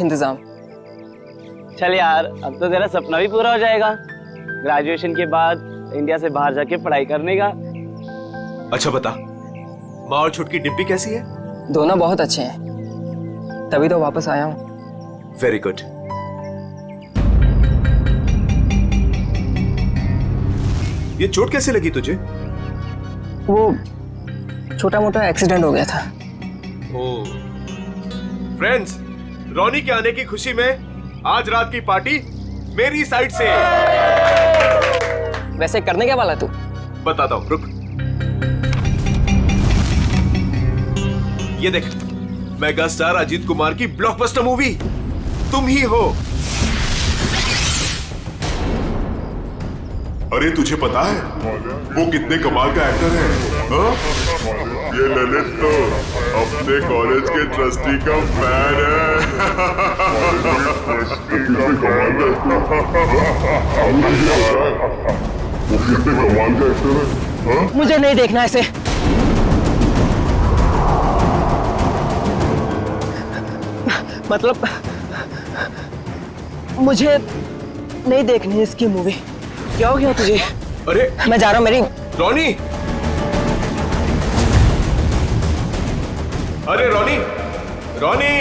इंतजाम। चल यार, अब तो तेरा सपना भी पूरा हो जाएगा, ग्रेजुएशन के बाद इंडिया से बाहर जाके पढ़ाई करने का। अच्छा बता, माँ और छुटकी डिब्बी कैसी है? दोनों बहुत अच्छे हैं, तभी तो वापस आया हूँ। Very good. ये चोट कैसे लगी तुझे? वो छोटा मोटा एक्सीडेंट हो गया था। ओह। फ्रेंड्स, रॉनी के आने की खुशी में आज रात की पार्टी मेरी साइड से। वैसे करने क्या वाला तू? बताता हूं, रुक। ये देख, मेगा स्टार अजीत कुमार की ब्लॉकबस्टर मूवी तुम ही हो। अरे तुझे पता है वो कितने कमाल का एक्टर है? हाँ? ये ललित तो अपने कॉलेज के ट्रस्टी का फैन है। मुझे नहीं देखना ऐसे। मतलब मुझे नहीं देखनी इसकी मूवी। क्या हो गया तुझे? अरे मैं जा रहा हूँ। मेरी रॉनी, अरे Ronnie, Ronnie,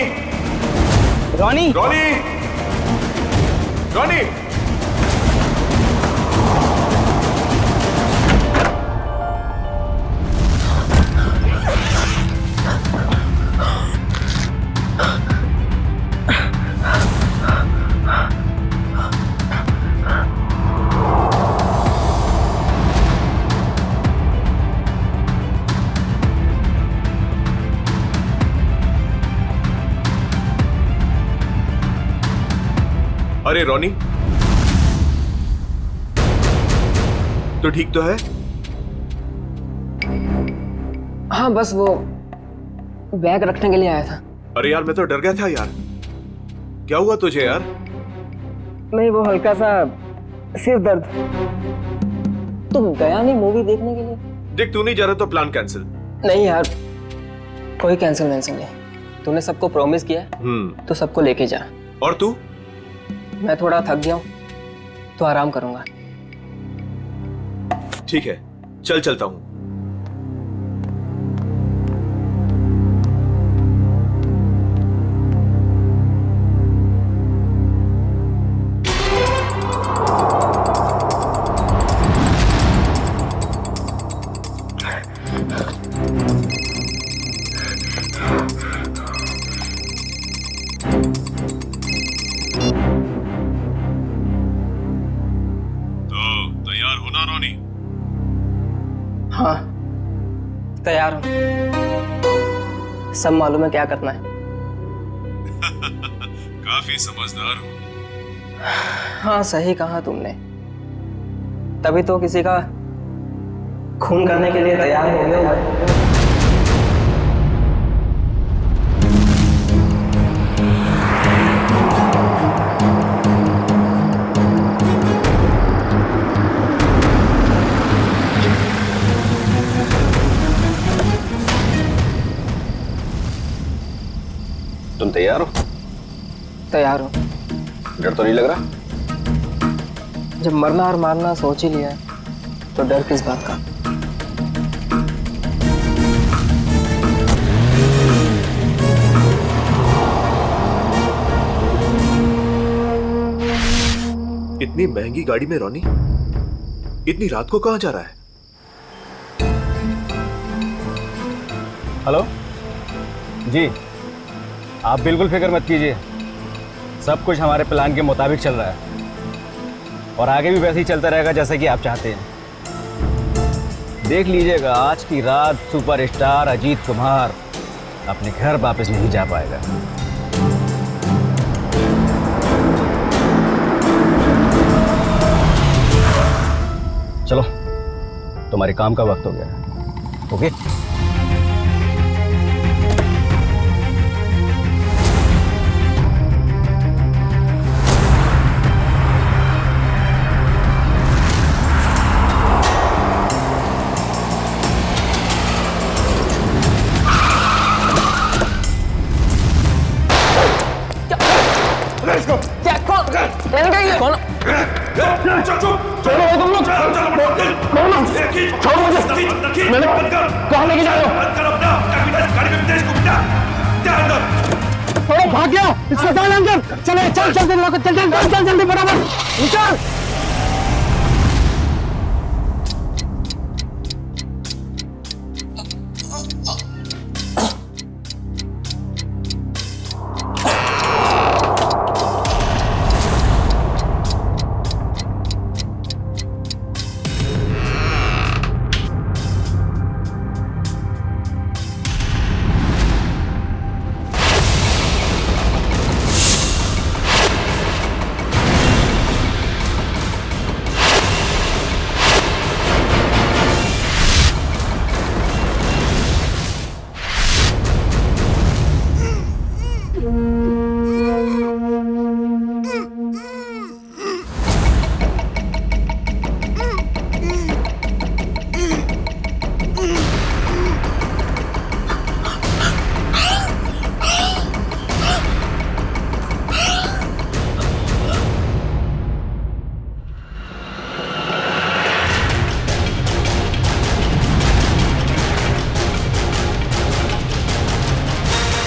Ronnie, Ronnie, Ronnie. अरे रॉनी, तो ठीक तो है? हाँ बस वो बैग रखने के लिए आया था। अरे यार, मैं तो डर गया था यार। क्या हुआ तुझे यार? नहीं, वो हल्का सा सिर दर्द। तुम गया नहीं मूवी देखने के लिए? देख, तू नहीं जा रहा तो प्लान कैंसिल। नहीं यार, कोई कैंसिल नहीं। तूने सबको प्रॉमिस किया है तो सबको लेके जा। और तू? मैं थोड़ा थक गया हूँ तो आराम करूंगा। ठीक है, चल चलता हूं। हाँ, तैयार हूँ। सब मालूम है क्या करना है। काफी समझदार हो। हाँ, सही कहा तुमने। तभी तो किसी का खून करने के लिए तैयार हो गया। तुम तैयार हो? तैयार हूँ। डर तो नहीं लग रहा? जब मरना और मारना सोच ही लिया है तो डर किस बात का? इतनी महंगी गाड़ी में रॉनी इतनी रात को कहां जा रहा है? हेलो जी, आप बिल्कुल फिक्र मत कीजिए, सब कुछ हमारे प्लान के मुताबिक चल रहा है और आगे भी वैसे ही चलता रहेगा जैसा कि आप चाहते हैं। देख लीजिएगा, आज की रात सुपरस्टार अजीत कुमार अपने घर वापस नहीं जा पाएगा। चलो, तुम्हारे काम का वक्त हो गया है। ओके? क्या कौन कौन छोड़ो तुम लोग, छोड़ो मुझे, मैंने कहाँ लेके जा रहे हो? छोड़ो, भाग गया, इसको डाल अंदर, चले चल चल चल चल चल चल जल्दी फटाफट निकल।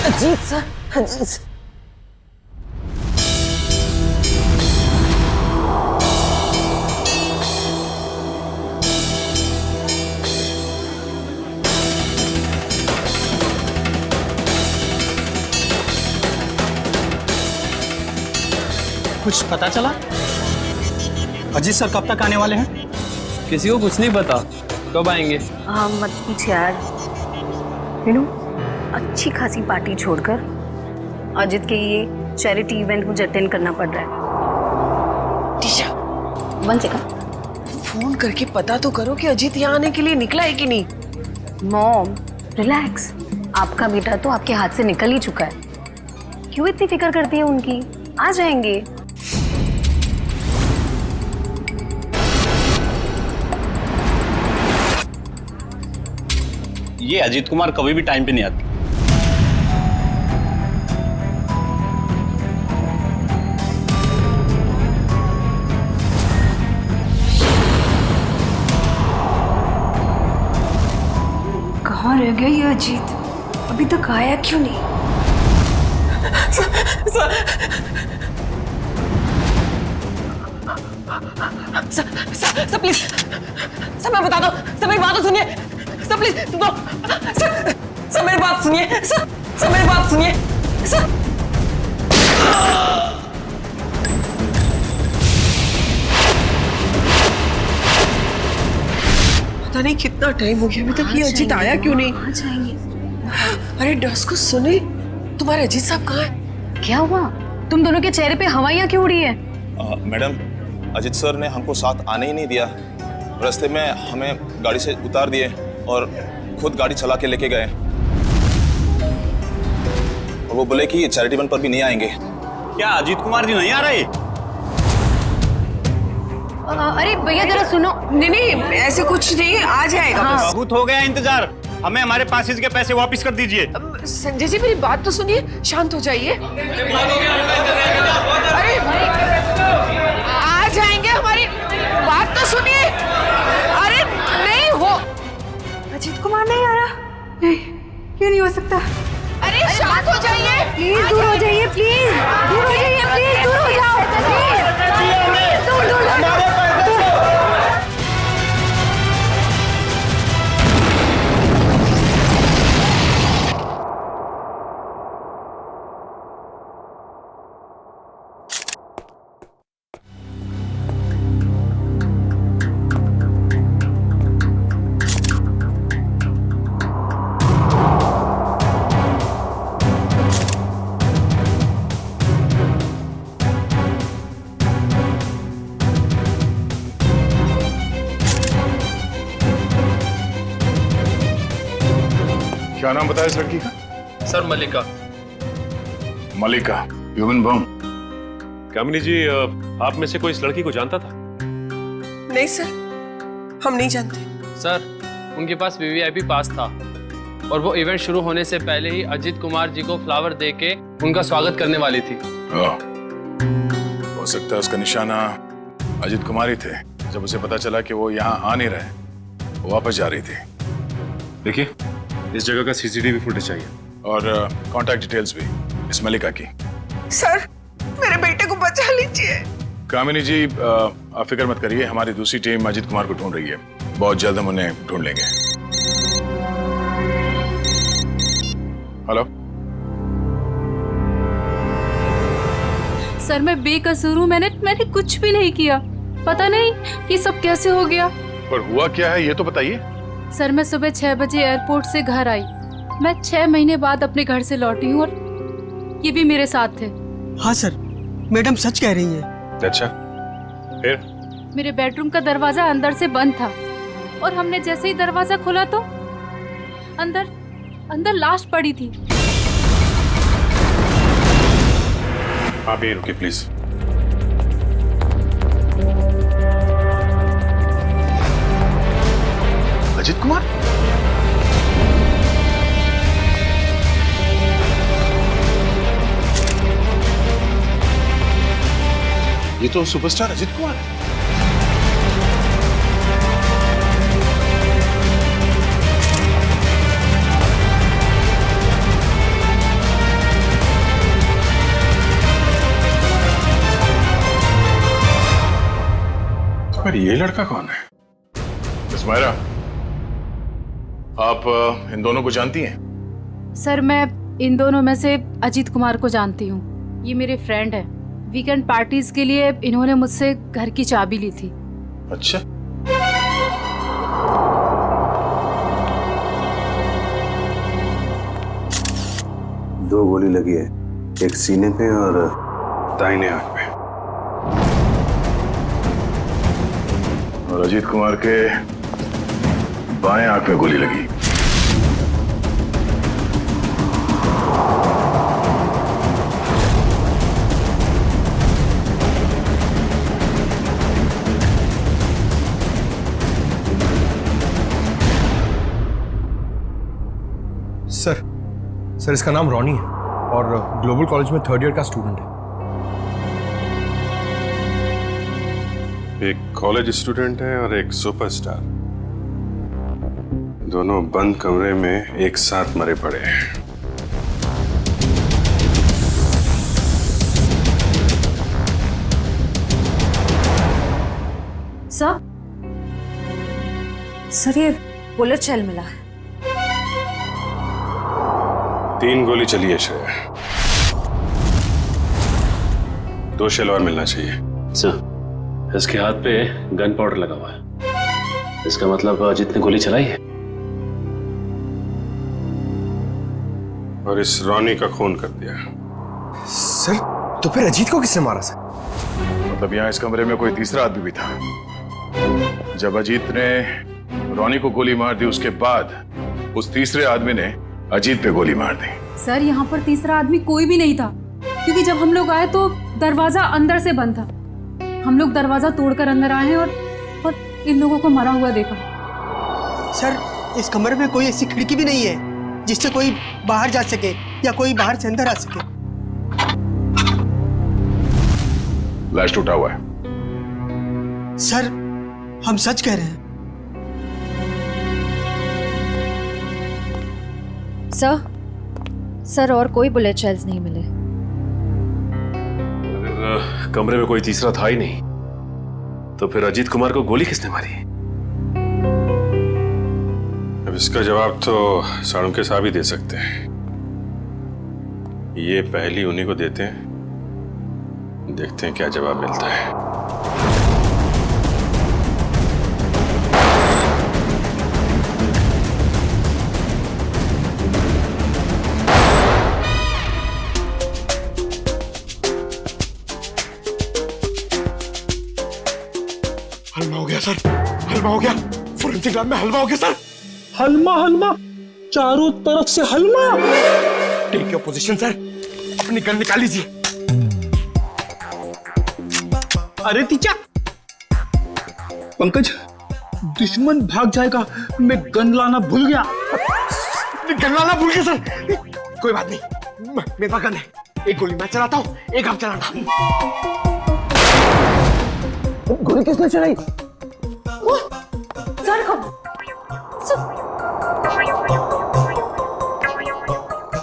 Ajit sir, Ajit sir. कुछ पता चला? अजीत सर कब तक आने वाले हैं? किसी को कुछ नहीं पता, कब आएंगे? हाँ मत पूछ यार। अच्छी खासी पार्टी छोड़कर अजित के ये चैरिटी इवेंट मुझे अटेंड करना पड़ रहा है। टीशा, 1 सेकंड, फोन करके पता तो करो कि अजित यहाँ आने के लिए निकला है कि नहीं। मॉम रिलैक्स, आपका बेटा तो आपके हाथ से निकल ही चुका है, क्यों इतनी फिक्र करती है उनकी? आ जाएंगे। ये अजीत कुमार कभी भी टाइम पे नहीं आती। कहाँ रह गया ये अजीत? अभी तक आया क्यों नहीं? सर प्लीज, सर मैं बता दो, सर मेरी बात तो सुनिए, सर प्लीज दो, सर मेरी बात सुनिए, सर मेरी बात सुनिए, सर। पता नहीं कितना टाइम हो गया अभी तक ये अजीत आया क्यों नहीं? आ जाएंगे। अरे डस को सुने, तुम्हारे अजीत साहब कहाँ हैं? क्या हुआ? तुम दोनों के चेहरे पे हवाइयाँ क्यों उड़ी है? मैडम, अजित सर ने हमको साथ आने ही नहीं दिया। रास्ते में हमें गाड़ी से उतार दिए और खुद गाड़ी चला के लेके गए। और वो बोले कि चैरिटी इवेंट पर भी नहीं आएंगे। क्या अजीत कुमार जी नहीं आ रहे? अरे भैया जरा सुनो। नहीं ऐसे कुछ नहीं, आ जाएगा बस। बहुत हो गया इंतजार, हमें हमारे पासेज के पैसे वापस कर दीजिए। संजय जी मेरी बात तो सुनिए, शांत हो जाइए। अरे आ जाएंगे, हमारी बात तो सुनिए। अरे नहीं हो, अजीत कुमार नहीं आ रहा? नहीं, क्यों नहीं हो सकता? अरे शांत हो जाइए, प्लीज दूर हो जाइए, प्लीज दूर हो जाइए, प्लीज दूर हो जाओ, प्लीज दूर दूर क्या नाम बताया इस लड़की का? सर मल्लिका। मल्लिका, ह्यूमन बम। कामिनी जी, आप में से कोई इस लड़की को जानता था? नहीं सर, हम नहीं जानते। सर उनके पास वीवीआईपी पास था और वो इवेंट शुरू होने से पहले ही अजीत कुमार जी को फ्लावर देके उनका स्वागत करने वाली थी। हो सकता है उसका निशाना अजीत कुमार ही थे। जब उसे पता चला कि वो यहाँ आ नहीं रहे, वो वापस जा रही थी। देखिए, इस जगह का सीसीटीवी फुटेज चाहिए और कांटेक्ट डिटेल्स भी इस मलिका की। सर, मेरे बेटे को बचा लीजिए। कामिनी जी, आप फिक्र मत करिए, हमारी दूसरी टीम अजीत कुमार को ढूंढ रही है। बहुत जल्द हम उन्हें ढूंढ लेंगे। हेलो सर, मैं बेकसूर हूँ। मैंने कुछ भी नहीं किया। पता नहीं ये सब कैसे हो गया। पर हुआ क्या है ये तो बताइए। सर, मैं सुबह 6 बजे एयरपोर्ट से घर आई। मैं 6 महीने बाद अपने घर से लौटी हूँ और ये भी मेरे साथ थे। हाँ सर, मैडम सच कह रही है। अच्छा, फिर? मेरे बेडरूम का दरवाजा अंदर से बंद था और हमने जैसे ही दरवाजा खोला तो अंदर लाश पड़ी थी। आप यहीं रुकिए प्लीज। अजीत कुमार? ये तो सुपरस्टार अजीत कुमार है। पर ये लड़का कौन है? मिस मायरा, आप इन दोनों को जानती हैं? सर, मैं इन दोनों में से अजीत कुमार को जानती हूँ। ये मेरे फ्रेंड है। वीकेंड पार्टीज के लिए इन्होंने मुझसे घर की चाबी ली थी। अच्छा, दो गोली लगी है, एक सीने पे और दाहिने आंख पे। और अजीत कुमार के बाएं आंख में गोली लगी। सर, इसका नाम रॉनी है और ग्लोबल कॉलेज में 3rd ईयर का स्टूडेंट है। एक कॉलेज स्टूडेंट है और एक सुपरस्टार। दोनों बंद कमरे में एक साथ मरे पड़े हैं। सर, ये बुलेट शेल मिला है। 3 गोली चली है श्रेया, 2 शेल और मिलना चाहिए। सर, इसके हाथ पे गन पाउडर लगा हुआ है। इसका मतलब अजीत ने गोली चलाई है और इस रॉनी का खून कर दिया। सर, तो फिर अजीत को किसने मारा सर? मतलब यहाँ इस कमरे में कोई तीसरा आदमी भी था। जब अजीत ने रॉनी को गोली मार दी, उसके बाद उस तीसरे आदमी ने अजीत पे गोली मार दी। सर, यहाँ पर तीसरा आदमी कोई भी नहीं था, क्योंकि जब हम लोग आए तो दरवाजा अंदर से बंद था। हम लोग दरवाजा तोड़कर अंदर आए हैं और इन लोगों को मरा हुआ देखा। सर, इस कमरे में कोई ऐसी खिड़की भी नहीं है जिससे कोई बाहर जा सके या कोई बाहर से अंदर आ सके। फ्लैश टूटा हुआ है। सर, हम सच कह रहे हैं। सर, और कोई बुलेट शेल्स नहीं मिले। कमरे में कोई तीसरा था ही नहीं, तो फिर अजीत कुमार को गोली किसने मारी? अब इसका जवाब तो साळुंखे साहब ही दे सकते हैं। ये पहली उन्हीं को देते हैं, देखते हैं क्या जवाब मिलता है। हलवा हो गया सर, हलवा हो गया। फोरेंसिक लैब में हलवा हो गया सर। हलवा चारों तरफ से हलवा। टेक योर पोजीशन सर, अपनी गन निकाल लीजिए। अरे तीचा, पंकज, दुश्मन भाग जाएगा, मैं गन लाना भूल गया। गन लाना भूल गया सर? कोई बात नहीं, मेरे पास गन है। एक गोली मैं चलाता हूँ, एक आप चलाना। गोली किसने चलाई? सर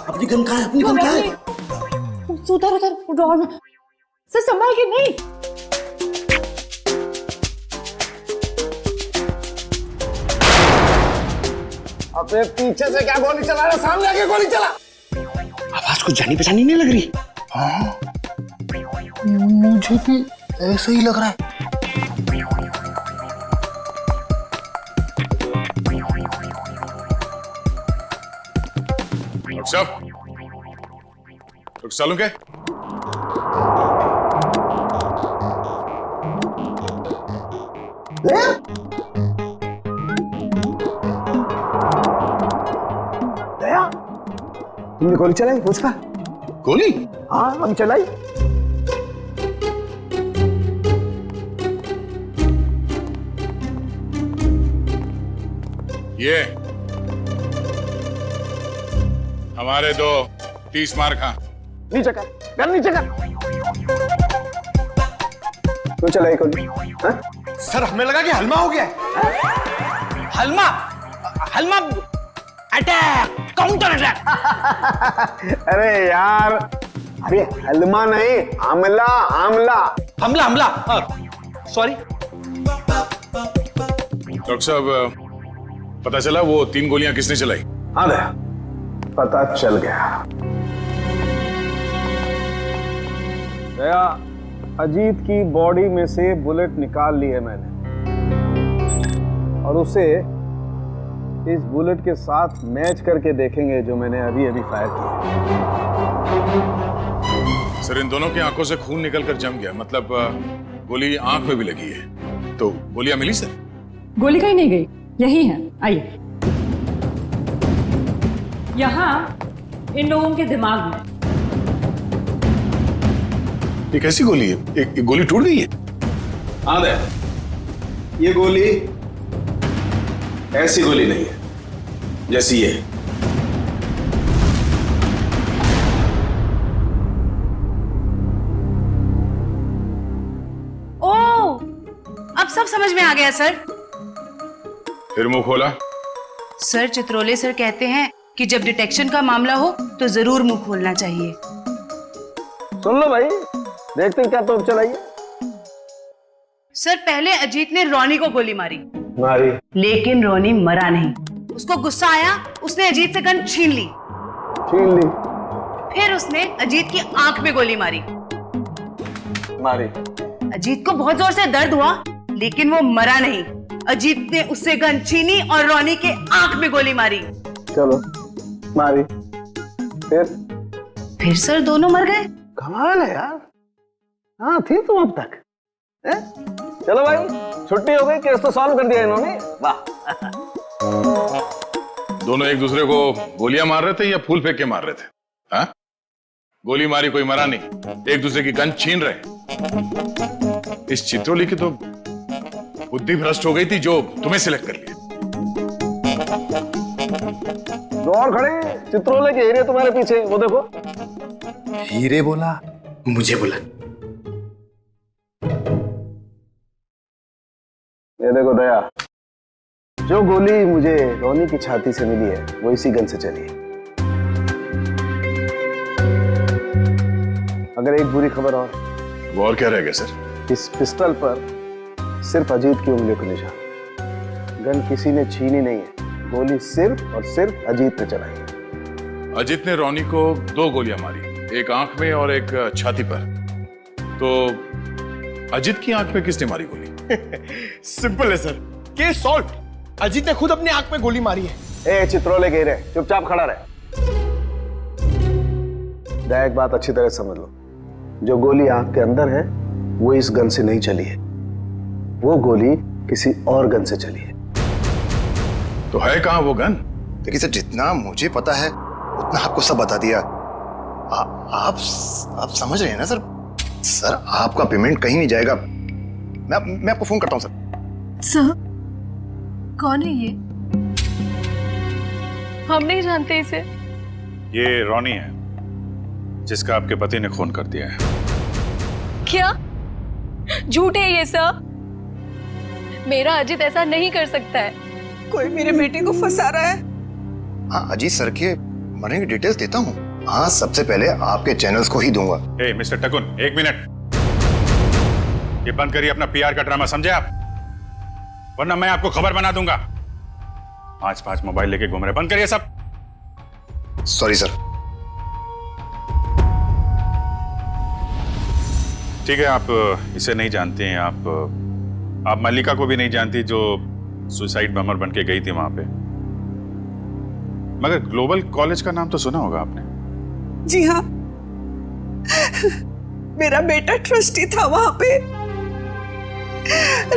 अपनी गन कहाँ है? अपनी गन कहाँ है? उधर उधर ड्रॉअर में। सर संभाल के नहीं। अपने पीछे से क्या गोली चला रहा? सामने आके गोली चला। आवाज कुछ जानी पहचानी नहीं लग रही। हाँ, मुझे भी ऐसा ही लग रहा है। डॉक्टर साहब, चलूं क्या? दया, तुमने गोली चलाई मुझ पर? गोली? हाँ, हम चलाई। ये हमारे दो 30 मार खा। नीचे कर, गन नीचे कर। क्यों चलाई गोली? सर हमें लगा कि हलमा हो गया है। हलमा हलमा अटैक, काउंटर अटैक। अरे यार, अरे हलमा नहीं, हमला हमला हमला हमला। सॉरी डॉक्टर साहब, पता चला वो 3 गोलियां किसने चलाई? हाँ दया, पता चल गया। दया, अजीत की बॉडी में से बुलेट निकाल ली है मैंने, और उसे इस बुलेट के साथ मैच करके देखेंगे जो मैंने अभी अभी फायर किया। सर, इन दोनों की आंखों से खून निकलकर जम गया, मतलब गोली आंख में भी लगी है। तो गोलियां मिली सर? गोली कहीं नहीं गई, यही है। आइए, यहाँ इन लोगों के दिमाग में। ये कैसी गोली है? एक गोली टूट गई है? हाँ दया, ये गोली ऐसी गोली नहीं है जैसी ये। ओह, अब सब समझ में आ गया सर। फिर मुंह खोला? सर, चित्रोले सर कहते हैं कि जब डिटेक्शन का मामला हो तो जरूर मुंह खोलना चाहिए। सुन लो भाई, देखते हैं क्या तोप चलाइए। सर, पहले अजीत ने रोनी को गोली मारी, लेकिन रोनी मरा नहीं। उसको गुस्सा आया, उसने अजीत से गन छीन ली। फिर उसने अजीत की आंख में गोली मारी। अजीत को बहुत जोर से दर्द हुआ, लेकिन वो मरा नहीं। अजीत ने उससे गन छीनी और रोनी के आंख में गोली मारी। चलो, मारी। फिर सर दोनों मर गए। कमाल है यार। हाँ, थी तुम अब तक। चलो भाई, छुट्टी हो गई, केस तो सॉल्व कर दिया इन्होंने। वाह। दोनों एक दूसरे को गोलियां मार रहे थे या फूल फेंक के मार रहे थे? हाँ? गोली मारी, कोई मरा नहीं, एक दूसरे की गन छीन रहे। इस चित्रोली की तो बुद्धि भ्रष्ट हो गई थी जो तुम्हें सिलेक्ट कर लिया। दो और खड़े, चित्रोले के हीरे तुम्हारे पीछे, वो देखो। हीरे बोला, मुझे बोला। ये देखो दया, जो गोली मुझे रोनी की छाती से मिली है वो इसी गन से चली है। अगर एक बुरी खबर और क्या रह गया सर? इस पिस्टल पर सिर्फ अजीत की उंगलियों का निशान। गन किसी ने छीनी नहीं है, गोली सिर्फ और सिर्फ अजीत ने चलाई है। अजीत ने रोनी को 2 गोलियां मारी, एक आंख में और एक छाती पर। तो अजीत की आंख में किसने मारी गोली? सिंपल है सर, केस सॉल्व। अजीत ने खुद अपनी आंख में गोली मारी है। ए चित्रोले के हीरे, चुपचाप खड़ा रहे। दया, एक बात अच्छी तरह समझ लो, जो गोली आंख के अंदर है वो इस गन से नहीं चली है, वो गोली किसी और गन से चली है। तो है कहां वो गन? देखिए सर, जितना मुझे पता है उतना आपको सब बता दिया। आप समझ रहे हैं ना सर? सर, आपका पेमेंट कहीं नहीं जाएगा। मैं आपको फोन करता हूं सर, कौन है ये? हम नहीं जानते इसे। ये रोनी है, जिसका आपके पति ने खून कर दिया है। क्या झूठ है ये सब? मेरा अजीत ऐसा नहीं कर सकता है। कोई मेरे बेटे को फंसा रहा है। हाँ, अजीत सर के मरने की डिटेल्स देता हूँ। हाँ, सबसे पहले आपके चैनल्स को ही दूंगा। ए मिस्टर टकुन, 1 मिनट। ये बंद करिए अपना पीआर का ड्रामा, समझे आप? वरना मैं आपको खबर बना दूंगा। 5 मोबाइल लेके घूम रहे, बंद करिए सब। Sorry sir. ठीक है, आप इसे नहीं जानते हैं, आप मल्लिका को भी नहीं जानती जो सुसाइड बमर बन के गई थी वहां पे। मगर ग्लोबल कॉलेज का नाम तो सुना होगा आपने। जी हाँ, मेरा बेटा ट्रस्टी था वहां पे,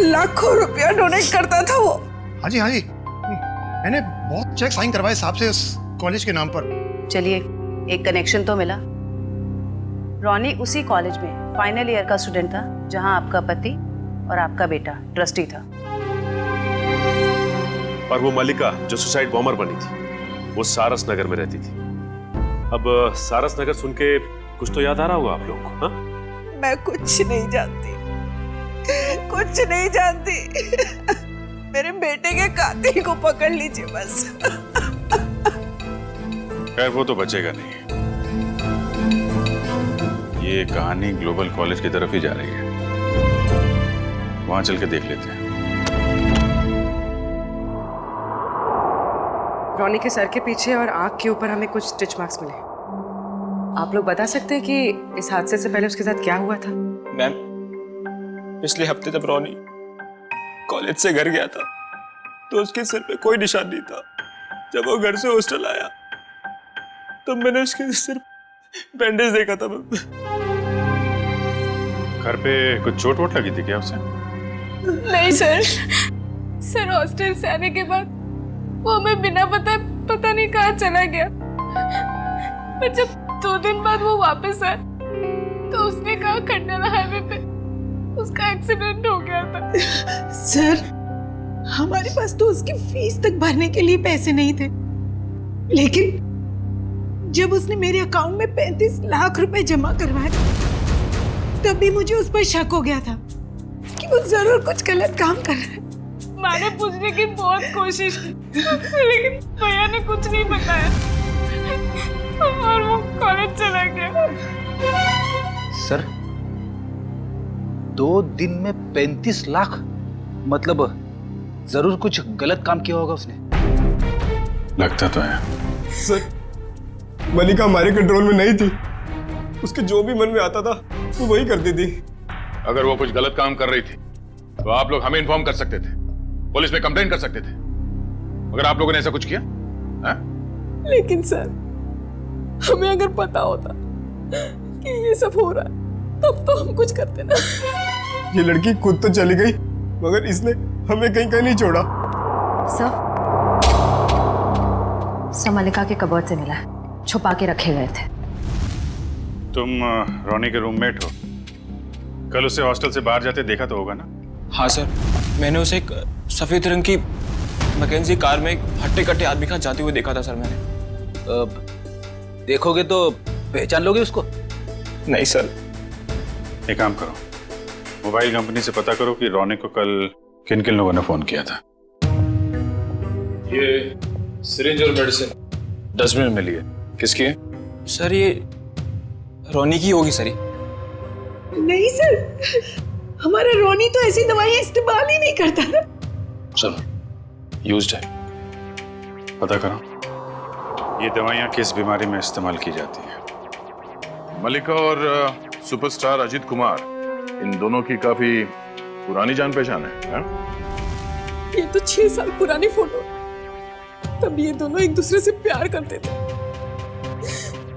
लाखों रुपया डोनेट करता था वो। हाँ जी, मैंने बहुत चेक साइन करवाए साहब से उस कॉलेज के नाम पर। चलिए, एक कनेक्शन तो मिला। रॉनी उसी कॉलेज में फाइनल ईयर का स्टूडेंट था जहां आपका पति और आपका बेटा ट्रस्टी था। और वो मल्लिका जो सुसाइड बॉम्बर बनी थी, वो सारस नगर में रहती थी। अब सारस नगर सुन के कुछ तो याद आ रहा होगा आप लोगों को? हाँ? मैं कुछ नहीं जानती, कुछ नहीं जानती। मेरे बेटे के कातिल को पकड़ लीजिए बस। खैर, वो तो बचेगा नहीं। ये कहानी ग्लोबल कॉलेज की तरफ ही जा रही है, वहां चल के देख लेते हैं। रॉनी के सर के पीछे और आंख के ऊपर हमें कुछ स्टिच मार्क्स मिले। आप लोग बता सकते हैं कि इस हादसे से पहले उसके साथ क्या हुआ था? मैम, पिछले हफ्ते जब रॉनी कॉलेज से घर गया था तो उसके सिर पे कोई निशान नहीं था। जब वो घर से हॉस्टल आया तब मैंने उसके सिर बैंडेज देखा था। घर पे कुछ चोट वोट लगी थी क्या उसे? नहीं सर, हॉस्टल से आने के बाद वो हमें बिना पता नहीं कहाँ चला गया। पर जब 2 दिन बाद वो वापस आया तो उसने कहा खंडाला हाईवे पे उसका एक्सीडेंट हो गया था। सर, हमारे पास तो उसकी फीस तक भरने के लिए पैसे नहीं थे, लेकिन जब उसने मेरे अकाउंट में 35 लाख रुपए जमा करवाए तब भी मुझे उस पर शक हो गया था कि वो जरूर कुछ गलत काम कर रहा है। मैंने पूछने की बहुत कोशिश की लेकिन भैया ने कुछ नहीं बताया और वो कॉलेज चला गया। सर, 2 दिन में 35 लाख? मतलब जरूर कुछ गलत काम किया होगा उसने। लगता तो है। सर, मल्लिका हमारे कंट्रोल में नहीं थी। उसके जो भी मन में आता था वो वही करती थी। अगर वो कुछ गलत काम कर रही थी तो आप लोग हमें इन्फॉर्म कर सकते थे, पुलिस में कंप्लेंट कर सकते थे। अगर आप लोगों ने ऐसा कुछ किया है? लेकिन सर, हमें अगर पता होता कि ये सब हो रहा है तब तो हम कुछ करते ना। ये लड़की खुद तो चली गई मगर इसने हमें कहीं नहीं छोड़ा। सर मल्लिका के कबर्ड से मिला है, छुपा के रखे गए थे। तुम रॉनी के रूममेट हो, कल उसे हॉस्टल से बाहर जाते देखा तो होगा ना? हाँ सर, मैंने उसे एक सफेद रंग की मैकेंजी कार में एक हट्टे कट्टे आदमी के साथ जाते हुए देखा था सर मैंने। देखोगे तो पहचान लोगे उसको? नहीं सर। एक काम करो, मोबाइल कंपनी से पता करो कि रॉनी को कल किन किन लोगों ने फोन किया था। ये सिरिंज और मेडिसिन डस्टबिन में लिए। किसकी है? सर, ये रॉनी की होगी सर। नहीं सर, हमारा रॉनी तो ऐसी दवाइयां इस्तेमाल ही नहीं करता था। चलो, यूज्ड है, पता करो ये दवाइयां किस बीमारी में इस्तेमाल की जाती है। मल्लिका और सुपरस्टार अजीत कुमार, इन दोनों की काफी पुरानी जान पहचान है? ये तो 6 साल पुरानी फोटो, तब ये दोनों एक दूसरे से प्यार करते थे।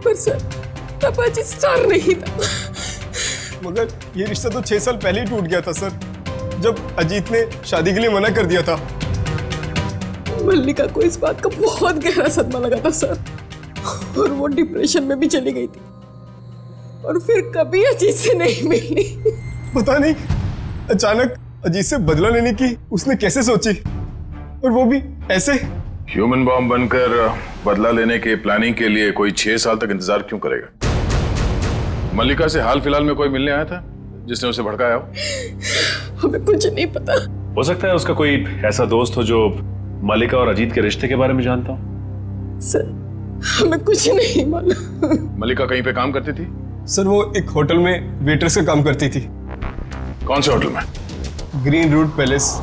पर सर, तब अजीत स्टार नहीं था। मगर ये रिश्ता तो 6 साल पहले ही टूट गया था सर, जब अजीत ने शादी के लिए मना कर दिया था। मल्लिका को इस बात का बहुत गहरा सदमा लगा था सर, और वो डिप्रेशन में भी चली गई थी और फिर कभी अजीत से नहीं मिली। पता नहीं अचानक अजीत से बदला लेने की उसने कैसे सोची, और वो भी ऐसे। ह्यूमन बॉम्ब बनकर बदला लेने के प्लानिंग के लिए कोई 6 साल तक इंतजार क्यों करेगा? मल्लिका से हाल फिलहाल में कोई मिलने आया था जिसने उसे भड़काया हो? हमें कुछ नहीं पता। हो सकता है उसका कोई ऐसा दोस्त हो जो मल्लिका और अजीत के रिश्ते के बारे में जानता हो। सर हमें कुछ नहीं मालूम। मल्लिका कहीं पे काम करती थी? सर वो एक होटल में वेटर से काम करती थी। कौन से होटल में? Green Route Palace.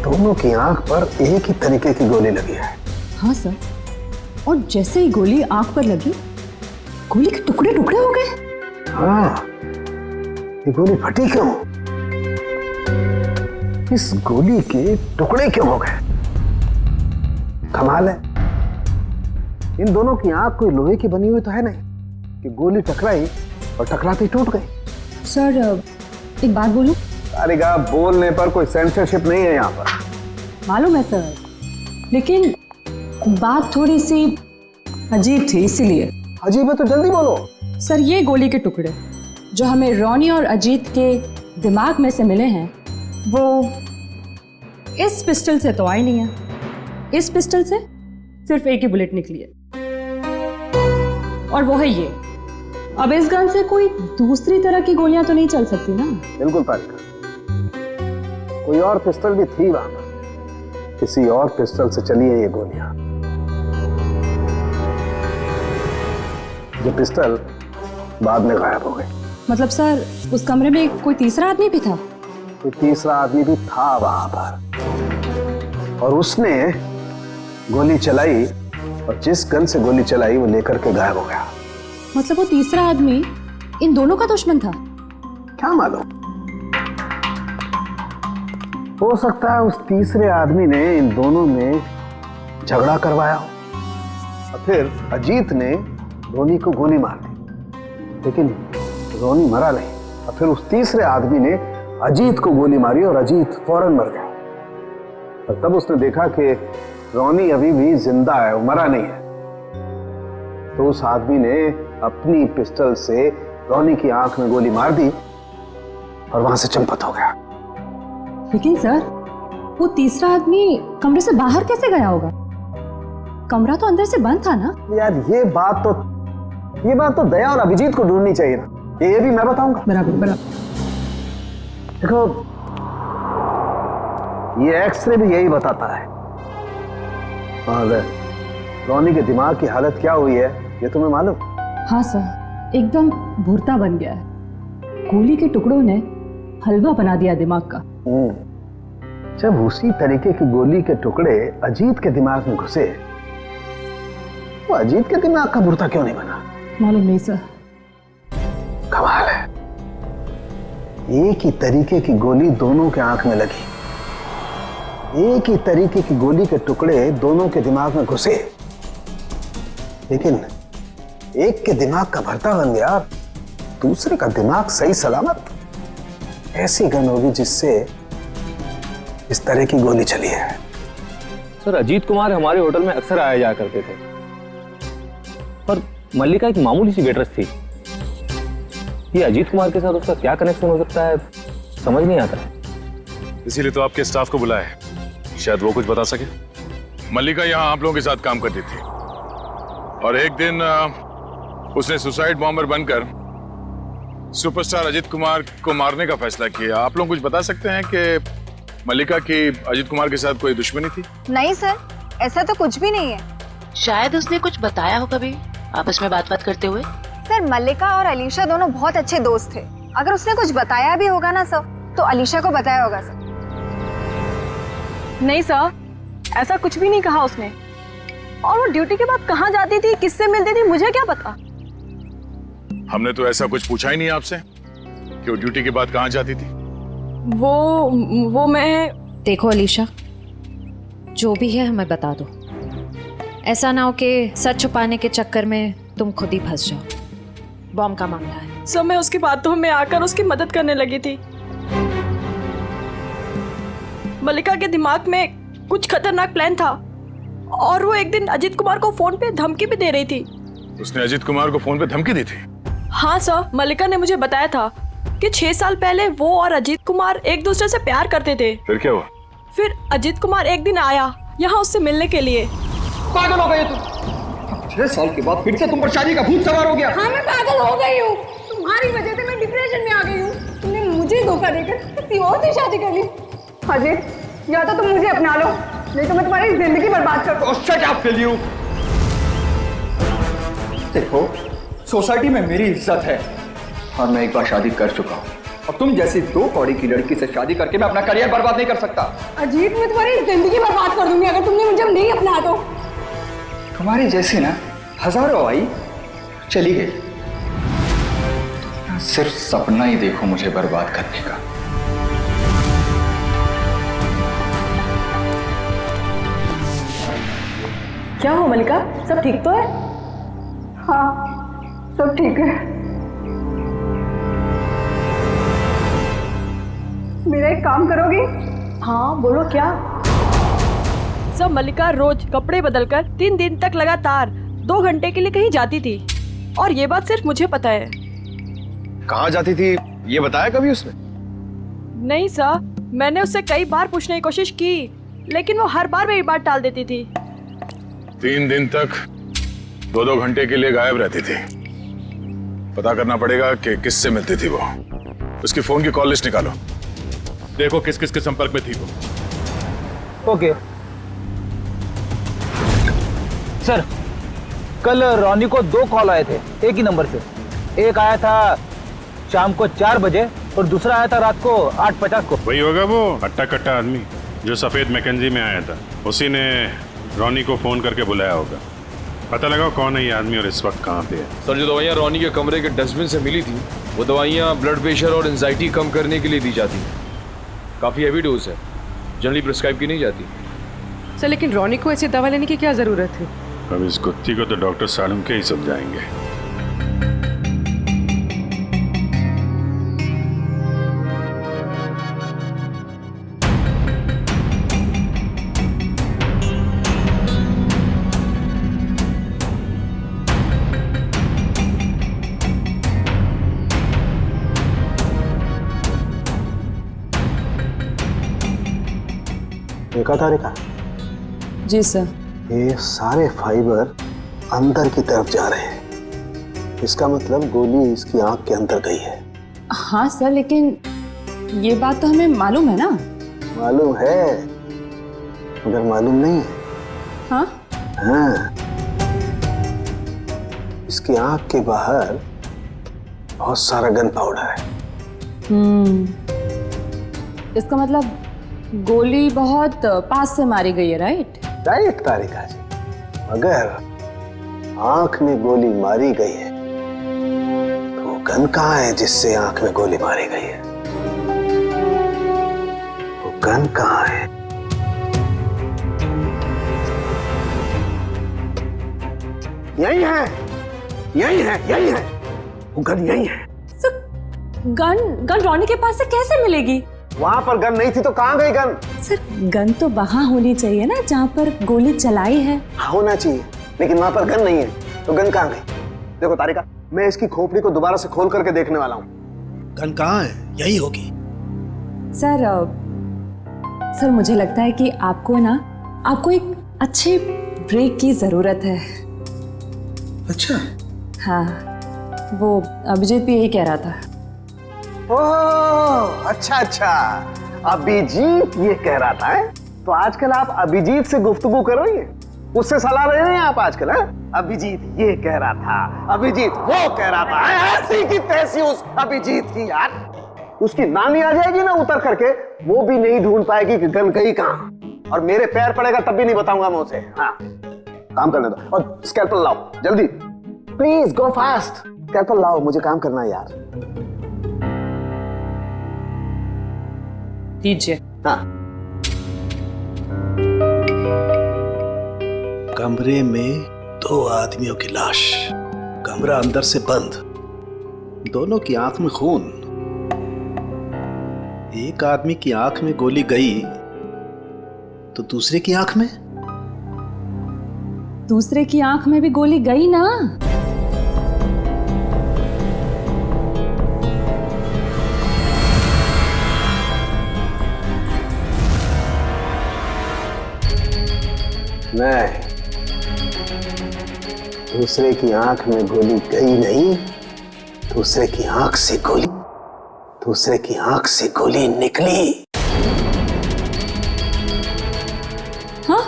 दोनों की आंख पर एक ही तरीके की गोली लगी है। हाँ सर, और जैसे ही गोली आंख पर लगी, गोली के टुकड़े टुकड़े हो गए। हाँ, ये गोली फटी क्यों? इस गोली के टुकड़े क्यों हो गए? कमाल है, इन दोनों की आंख कोई लोहे की बनी हुई तो है नहीं कि गोली टकराई और टकराते ही टूट गई। सर एक बात बोलूं? सारिका, बोलने पर कोई सेंसरशिप नहीं है यहाँ पर। मालूम है सर, लेकिन बात थोड़ी सी अजीब थी, इसीलिए। अजीब है तो जल्दी बोलो। सर ये गोली के टुकड़े जो हमें रॉनी और अजीत के दिमाग में से मिले हैं, वो इस पिस्टल से तो आई नहीं है। इस पिस्टल से सिर्फ एक ही बुलेट निकली है, और वो है ये। अब इस गन से कोई दूसरी तरह की गोलियां तो नहीं चल सकती ना? बिल्कुल पारिका, कोई और पिस्टल भी थी वहां पर, किसी और पिस्टल से चली है ये गोलियां। ये पिस्टल बाद में गायब हो गई। मतलब सर उस कमरे में कोई तीसरा आदमी भी था? कोई तीसरा आदमी भी था वहां पर, और उसने गोली चलाई, और जिस गन से गोली चलाई वो लेकर के गायब हो गया। मतलब वो तीसरा आदमी इन दोनों का दुश्मन था? क्या मालूम, हो सकता है उस तीसरे आदमी ने इन दोनों में झगड़ा करवाया हो, और फिर अजीत ने रोनी को गोली मार दी, लेकिन रोनी मरा नहीं, और फिर उस तीसरे आदमी ने अजीत को गोली मारी और अजीत फौरन मर गया। और तब उसने देखा कि रोनी अभी भी जिंदा है, वो मरा नहीं है, तो उस आदमी ने अपनी पिस्टल से रोनी की आंख में गोली मार दी और वहां से चंपत हो गया। लेकिन सर वो तीसरा आदमी कमरे से बाहर कैसे गया होगा? कमरा तो अंदर से बंद था ना? यार ये बात तो दया और अभिजीत को ढूंढनी चाहिए ना, ये भी मैं बताऊंगा। बराबर बराबर। देखो ये एक्सरे भी यही बताता है, और रोनी के दिमाग की हालत क्या हुई है ये तुम्हें मालूम? हाँ सर, एकदम भुरता बन गया है। गोली के टुकड़ों ने हलवा बना दिया दिमाग का। जब उसी तरीके की गोली के टुकड़े अजीत के दिमाग में घुसे, तो अजीत के दिमाग का भुरता क्यों नहीं बना? मालूम नहीं सर। कमाल है, एक ही तरीके की गोली दोनों के आंख में लगी, एक ही तरीके की गोली के टुकड़े दोनों के दिमाग में घुसे, लेकिन एक के दिमाग का भरता बन गया, दूसरे का दिमाग सही सलामत। ऐसी गन होगी जिससे इस तरह की गोली चली है। सर अजीत कुमार हमारे होटल में अक्सर आया जाया करते थे, पर मल्लिका एक मामूली सी वेट्रेस थी। ये अजीत कुमार के साथ उसका क्या कनेक्शन हो सकता है, समझ नहीं आता। इसीलिए तो आपके स्टाफ को बुलाया है, शायद वो कुछ बता सके। मल्लिका यहाँ आप लोगों के साथ काम करती थी, और एक दिन उसने सुसाइड बॉम्बर बनकर सुपरस्टार अजीत कुमार को मारने का फैसला किया। आप लोग कुछ बता सकते हैं कि मल्लिका की अजीत कुमार के साथ कोई दुश्मनी थी? नहीं सर, ऐसा तो कुछ भी नहीं है। शायद उसने कुछ बताया हो कभी आपस में बात करते हुए। सर मल्लिका और अलीशा दोनों बहुत अच्छे दोस्त थे। अगर उसने कुछ बताया भी होगा ना सर, तो अलीशा को बताया होगा सर। नहीं सर, ऐसा कुछ भी नहीं कहा उसने। और वो ड्यूटी के बाद कहाँ जाती थी, किससे मिलती थी, मुझे क्या पता। हमने तो ऐसा कुछ पूछा ही नहीं आपसे कि वो ड्यूटी के बाद कहाँ जाती थी। वो मैं। देखो अलीशा, जो भी है हमें बता दो, ऐसा ना हो कि सच छुपाने के चक्कर में तुम खुद ही फंस जाओ। बॉम्ब का मामला है। सर मैं उसकी बातों में आकर उसकी मदद करने लगी थी। मल्लिका के दिमाग में कुछ खतरनाक प्लान था, और वो एक दिन अजीत कुमार को फोन पे धमकी भी दे रही थी। उसने अजीत कुमार को फोन पे धमकी दी थी? हाँ सर, मल्लिका ने मुझे बताया था कि 6 साल पहले वो और अजीत कुमार एक दूसरे से प्यार करते थे। फिर क्या हुआ? फिर अजीत कुमार एक दिन आया यहाँ उससे मिलने के लिए। पागल हो गए तुम? 6 साल के बाद फिर से तुम पर शादी का भूत सवार हो गया। हाँ मैं पागल हो गई हूँ, तुम्हारी वजह से मैं डिप्रेशन में आ गई हूँ। तुमने मुझे धोखा देकर किसी और से शादी कर ली। अजीत या तो तुम मुझे अपना लो, नहीं तो मैं तुम्हारी जिंदगी बर्बाद कर दूँ। Shut up will you. देखो, सोसाइटी में मेरी इज्जत है और मैं एक बार शादी कर चुका हूँ। और तुम जैसी 2 कौड़ी की लड़की से शादी करके मैं अपना करियर बर्बाद नहीं कर सकता। अजीत मैं तुम्हारी जिंदगी बर्बाद कर दूंगी अगर तुमने मुझे नहीं अपना तो। तुम्हारी जैसी ना हजारों आई चली गई, सिर्फ सपना ही देखो मुझे बर्बाद करने का। क्या हो मलिका, सब ठीक तो है? हाँ सब ठीक है। मेरा एक काम करोगी? हाँ बोलो क्या? सब मलिका रोज कपड़े बदलकर 3 दिन तक लगातार 2 घंटे के लिए कहीं जाती थी और ये बात सिर्फ मुझे पता है। कहाँ जाती थी ये बताया कभी उसने? नहीं सर, मैंने उससे कई बार पूछने की कोशिश की लेकिन वो हर बार मेरी बात टाल देती थी। 3 दिन तक 2-2 घंटे के लिए गायब रहती थी। पता करना पड़ेगा कि किससे मिलती थी वो। उसकी फोन की कॉल लिस्ट निकालो, देखो किस किस के संपर्क में थी वो। ओके सर, कल रोनी को 2 कॉल आए थे एक ही नंबर से। एक आया था शाम को 4 बजे और दूसरा आया था रात को 8:50 को। वही होगा वो हट्टा कट्टा आदमी जो सफेद मैकेंजी में आया था, उसी ने रोनी को फोन करके बुलाया होगा। पता लगाओ कौन है ये आदमी और इस वक्त कहाँ पे है। सर जो दवाइयाँ रोनी के कमरे के डस्टबिन से मिली थी वो दवाइयाँ ब्लड प्रेशर और एंजाइटी कम करने के लिए दी जाती हैं। काफ़ी हैवी डोज है, जनरली प्रिस्क्राइब की नहीं जाती। सर लेकिन रोनी को ऐसी दवा लेने की क्या जरूरत थी? अब इस गुत्थी को तो डॉक्टर सालम के ही समझाएंगे। देखा तारिका? जी सर। ये सारे फाइबर अंदर की तरफ जा रहे हैं, इसका मतलब गोली इसकी आंख के अंदर गई है। हाँ सर, लेकिन ये बात तो हमें मालूम है ना। मालूम है मगर मालूम नहीं है। हाँ? हाँ, इसकी आंख के बाहर बहुत सारा गन पाउडर है। इसका मतलब गोली बहुत पास से मारी गई है, राइट? राइट तारिका जी, मगर आंख में गोली मारी गई है तो गन कहाँ है जिससे आंख में गोली मारी गई है? वो गन कहाँ है? यही है, यही है, यही है, वो गन यही है। गन रोनी के पास से कैसे मिलेगी? वहां पर गन नहीं थी तो कहाँ गई गन? सर गन तो वहां होनी चाहिए ना जहाँ पर गोली चलाई है। होना चाहिए, लेकिन वहां पर गन नहीं है तो गन कहाँ गई? देखो तारिका, मैं इसकी खोपड़ी को दोबारा से खोल करके देखने वाला हूँ। गन कहाँ है? यही होगी। सर मुझे लगता है कि आपको एक अच्छे ब्रेक की जरूरत है। अच्छा? हाँ, वो अभिजीत भी यही कह रहा था। ओह अच्छा अच्छा, अभिजीत ये कह रहा था है? तो आजकल आप अभिजीत से गुफ्तगू कर रही हैं, उससे सलाह ले रहे हैं आप आजकल? है अभिजीत ये कह रहा था, अभिजीत वो कह रहा था, ऐसी की तैसी उस अभिजीत की यार। उसकी नानी आ जाएगी ना उतर करके, वो भी नहीं ढूंढ पाएगी कि गन गई कहाँ, और मेरे पैर पड़ेगा तब भी नहीं बताऊंगा मैं उसे। हाँ काम करने दो, और स्कैल्पल लाओ जल्दी, प्लीज गो फास्ट। स्कैल्पल लाओ, मुझे काम करना है यार। दीजिए। हाँ। कमरे में 2 आदमियों की लाश, कमरा अंदर से बंद, दोनों की आंख में खून। एक आदमी की आंख में गोली गई तो दूसरे की आंख में? दूसरे की आंख में भी गोली गई ना। नहीं, दूसरे की आंख में गोली गई नहीं, दूसरे की आंख से गोली निकली। हाँ?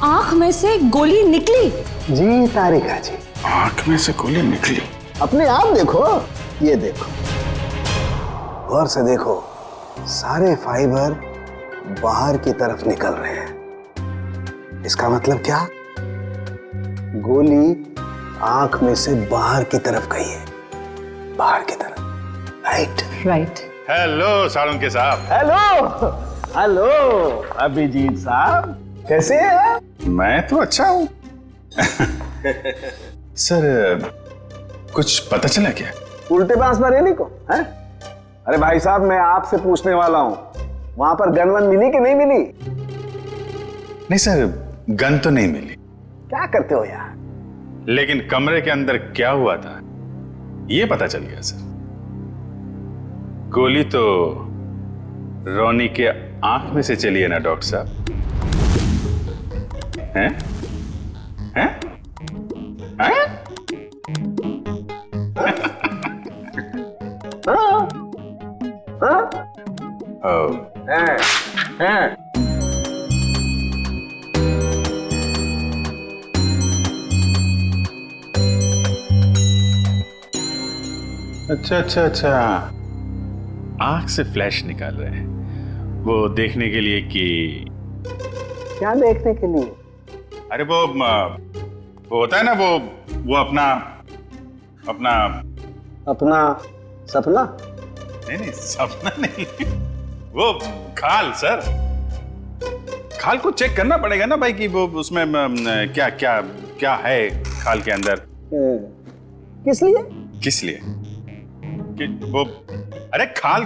आंख में से गोली निकली? जी तारिका जी, आंख में से गोली निकली। अपने आप देखो, ये देखो, गौर से देखो, सारे फाइबर बाहर की तरफ निकल रहे हैं। इसका मतलब क्या? गोली आंख में से बाहर की तरफ गई है, बाहर की तरफ। राइट। हेलो सारुण के साहब। हेलो अभिजीत साहब, कैसे हैं? मैं तो अच्छा हूँ। सर, कुछ पता चला क्या? उल्टे बांस बरेली को है? अरे भाई साहब, मैं आपसे पूछने वाला हूँ, वहां पर गन वन मिली कि नहीं मिली? नहीं सर, गन तो नहीं मिली। क्या करते हो यार? लेकिन कमरे के अंदर क्या हुआ था ये पता चल गया सर। गोली तो रोनी के आंख में से चली है ना डॉक्टर साहब? हैं? हैं? हैं? अच्छा, आंख से फ्लैश निकाल रहे हैं, वो देखने के लिए कि क्या देखने के लिए? अरे वो होता है ना, वो अपना सपना? नहीं, सपना नहीं, वो खाल सर। खाल को चेक करना पड़ेगा ना भाई कि वो उसमें क्या है खाल के अंदर। किस लिए? कि वो, अरे खाल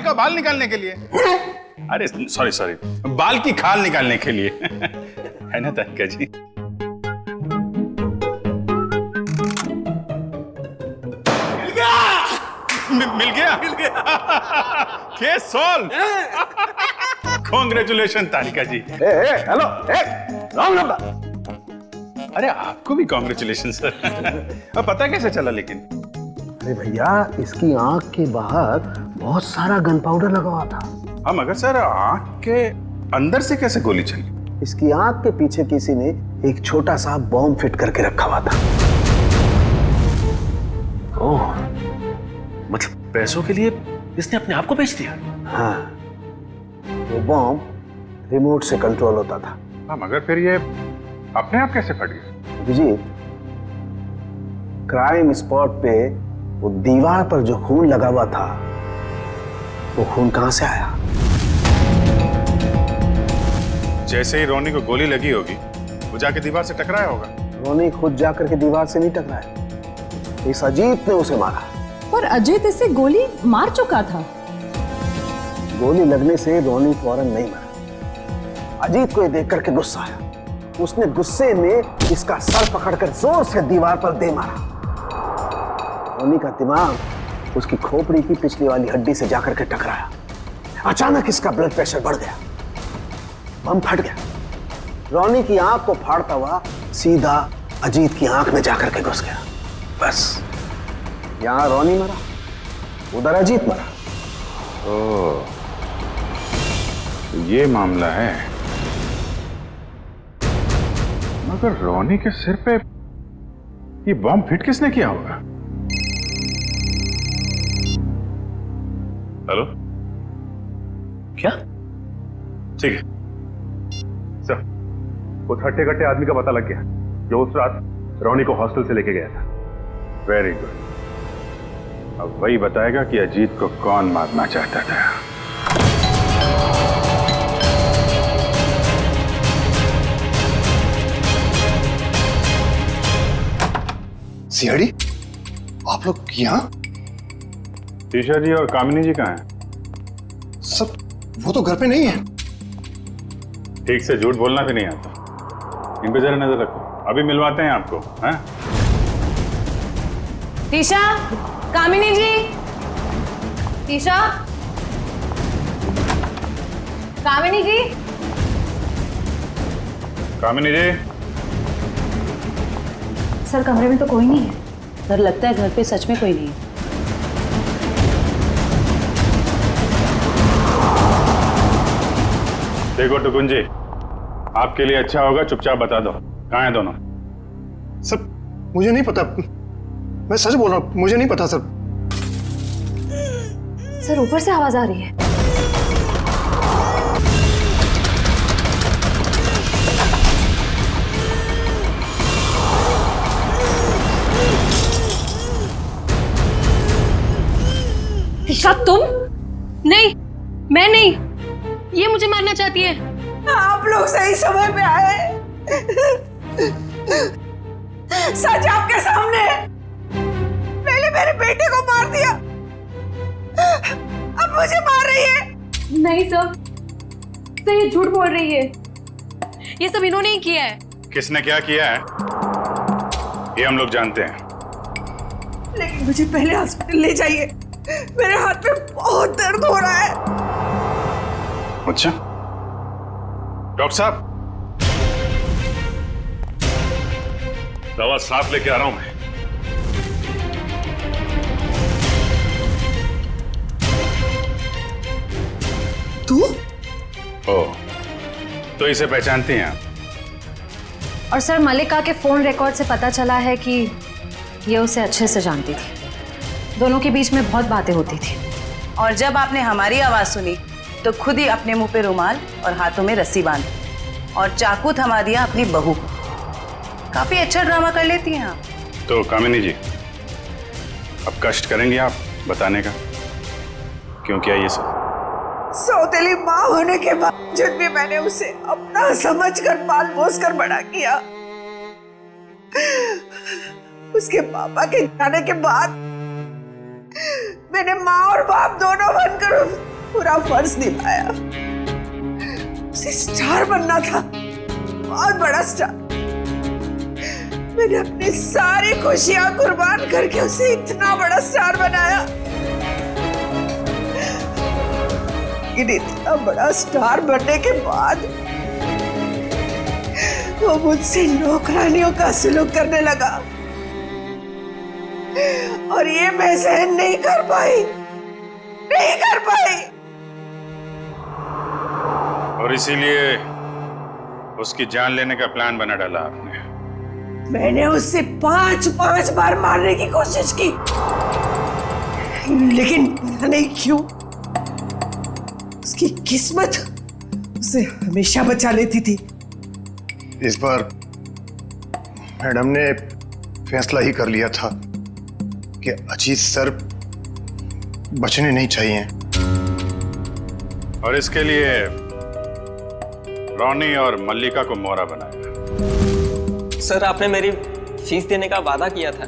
का बाल निकालने के लिए। अरे सॉरी, बाल की खाल निकालने के लिए। है ना तारिका जी? मिल गया। Case solve. Congratulation Tarika ji. Hello, wrong number. अरे आपको भी कांग्रेचुलेशन सर। अब पता कैसे चला लेकिन? अरे भैया, इसकी आंख के बाहर बहुत सारा गन पाउडर लगा हुआ था। हाँ, मगर सर आंख के अंदर से कैसे गोली चली? इसकी आंख के पीछे किसी ने एक छोटा सा बॉम्ब फिट करके रखा हुआ था। ओह, मतलब पैसों के लिए इसने अपने आप को बेच दिया? हाँ, वो बॉम्ब रिमोट से कंट्रोल होता था। हाँ, मगर फिर ये अपने आप कैसे फट गया? अभिजीत, क्राइम स्पॉट पे वो दीवार पर जो खून लगा हुआ था, वो खून कहां से आया? जैसे ही रोनी को गोली लगी होगी, वो जाके दीवार से टकराया होगा। रोनी खुद जाकर के दीवार से नहीं टकराया, इस अजीत ने उसे मारा। पर अजीत इसे गोली मार चुका था। गोली लगने से रोनी फौरन नहीं मरा। अजीत को ये देख करके गुस्सा आया, उसने गुस्से में इसका सर पकड़कर जोर से दीवार पर दे मारा। रोनी का दिमाग उसकी खोपड़ी की पिछली वाली हड्डी से जाकर के टकराया। अचानक इसका ब्लड प्रेशर बढ़ गया, बम फट गया। रोनी की आंख को फाड़ता हुआ सीधा अजीत की आंख में जाकर के घुस गया। बस, यहां रोनी मरा, उधर अजीत मरा। ओह, तो ये मामला है। मगर रोनी के सिर पे ये बॉम्ब फिट किसने किया होगा? हेलो, क्या? ठीक है सर, उस हट्टे कट्टे आदमी का पता लग गया जो उस रात रोनी को हॉस्टल से लेके गया था। वेरी गुड, अब वही बताएगा कि अजीत को कौन मारना चाहता था। सीआईडी, आप लोग यहाँ? टीशा जी और कामिनी जी कहाँ हैं? सब, वो तो घर पे नहीं है। ठीक से झूठ बोलना भी नहीं आता, इन पे जरा नजर रखो, अभी मिलवाते हैं आपको। हैं? टीशा, कामिनी जी, टीशा, कामिनी जी, कामिनी जी। सर कमरे में तो कोई नहीं है। सर लगता है घर पे सच में कोई नहीं है। देखो टुकुन जी, आपके लिए अच्छा होगा चुपचाप बता दो कहाँ हैं दोनों। सर मुझे नहीं पता, मैं सच बोल रहा हूँ, मुझे नहीं पता सर। सर ऊपर से आवाज आ रही है। ईशा तुम? नहीं, मैं नहीं। ये मुझे मारना चाहती है। आप लोग सही समय पे आए। सच आपके सामने है। पहले मेरे बेटे को मार दिया, अब मुझे मार रही है। नहीं सर, ये झूठ बोल रही है। ये सब इन्होंने ही किया है। किसने क्या किया है ये हम लोग जानते हैं। लेकिन मुझे पहले हॉस्पिटल ले जाइए, मेरे हाथ में बहुत दर्द हो रहा है। अच्छा डॉक्टर साहब, दवा साथ लेके आ रहा हूं मैं। तू? ओह, तो इसे पहचानती हैं आप? और सर मल्लिका के फोन रिकॉर्ड से पता चला है कि ये उसे अच्छे से जानती थी। दोनों के बीच में बहुत बातें होती थी। और जब आपने हमारी आवाज सुनी तो खुद ही अपने मुंह पे रुमाल और हाथों में रस्सी बांधी और चाकू थमा दिया अपनी बहू को। काफी अच्छा ड्रामा कर लेती हैं आप। तो कामिनी जी, अब कष्ट करेंगी आप बताने का क्यों किया ये सब? सौतेली माँ होने के बावजूद भी मैंने उसे अपना समझकर पाल पोस कर बड़ा किया। उसके पापा के जाने के बाद मैंने माँ और बाप दोनों बनकर पूरा फर्ज निभाया। उसे स्टार बनना था, बहुत बड़ा स्टार। मैंने अपनी सारी खुशियां कुर्बान करके उसे इतना बड़ा स्टार बनाया। लेकिन इतना बड़ा स्टार बनने के बाद वो मुझसे नौकरानियों का सलूक करने लगा और ये मैं सहन नहीं कर पाई। और इसीलिए उसकी जान लेने का प्लान बना डाला आपने। मैंने उससे 5 बार मारने की कोशिश की, लेकिन पता नहीं क्यों उसकी किस्मत उसे हमेशा बचा लेती थी। इस बार मैडम ने फैसला ही कर लिया था कि अजीत सर बचने नहीं चाहिए। और इसके लिए रॉनी और मल्लिका को मोहरा बनाया। सर आपने मेरी फीस देने का वादा किया था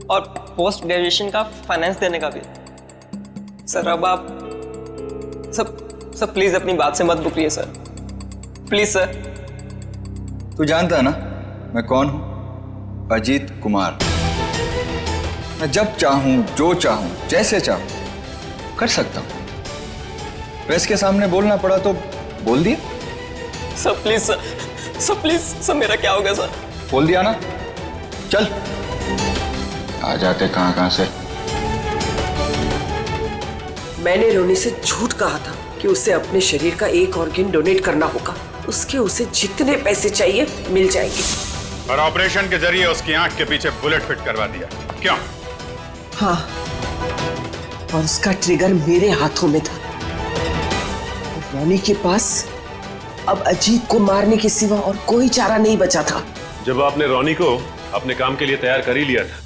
और पोस्ट ग्रेजुएशन का फाइनेंस देने का भी। सर अब आप सब प्लीज अपनी बात से मत मुकरिए सर, प्लीज सर। तू जानता है ना मैं कौन हूं? अजीत कुमार। मैं जब चाहूं, जो चाहूं, जैसे चाहूं कर सकता हूं। प्रेस के सामने बोलना पड़ा तो बोल दिया। Sir please sir please sir, मेरा क्या हो गया सर? बोल दिया ना, चल। आ जाते कहां से। मैंने रोनी से झूठ कहा था कि उसे अपने शरीर का एक ऑर्गन डोनेट करना होगा। उसके उसे जितने पैसे चाहिए मिल जाएंगे। और ऑपरेशन के जरिए उसकी आंख के पीछे बुलेट फिट करवा दिया। क्यों? हाँ, और उसका ट्रिगर मेरे हाथों में था। रोनी के पास अब अजीत को मारने के सिवा और कोई चारा नहीं बचा था। जब आपने रॉनी को अपने काम के लिए तैयार कर ही लिया था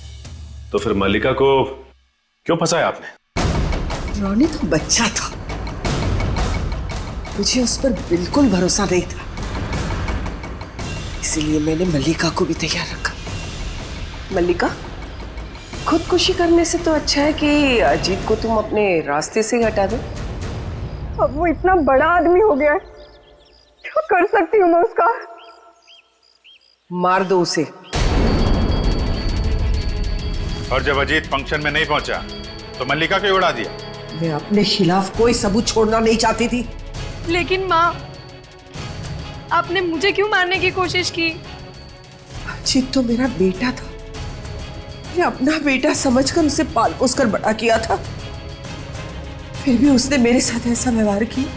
तो फिर मल्लिका को क्यों फंसाया आपने? रोनी तो बच्चा था, मुझे उस पर बिल्कुल भरोसा नहीं था, इसीलिए मैंने मल्लिका को भी तैयार रखा। मल्लिका, खुदकुशी करने से तो अच्छा है कि अजीत को तुम अपने रास्ते से हटा दो। अब वो इतना बड़ा आदमी हो गया है, क्या कर सकती हूँ मैं उसका? मार दो उसे। और जब अजीत फंक्शन में नहीं पहुंचा तो मल्लिका को उड़ा दिया। मैं अपने खिलाफ कोई सबूत छोड़ना नहीं चाहती थी। लेकिन माँ, आपने मुझे क्यों मारने की कोशिश की? अजीत तो मेरा बेटा था, मैं अपना बेटा समझकर उसे पाल पोस कर बड़ा किया था, फिर भी उसने मेरे साथ ऐसा व्यवहार किया।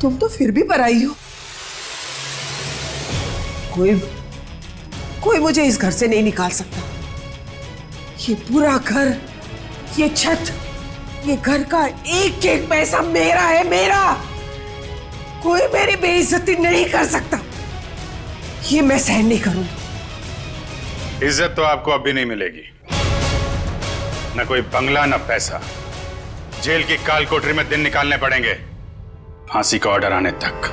तुम तो फिर भी पराई हो। कोई मुझे इस घर से नहीं निकाल सकता। ये पूरा घर, ये छत, ये घर का एक एक पैसा मेरा है, मेरा। कोई मेरी बेइज्जती नहीं कर सकता। ये मैं सहन नहीं करूंगी। इज्जत तो आपको अभी नहीं मिलेगी, न कोई बंगला न पैसा। जेल की काल कोठरी में दिन निकालने पड़ेंगे, फांसी का ऑर्डर आने तक।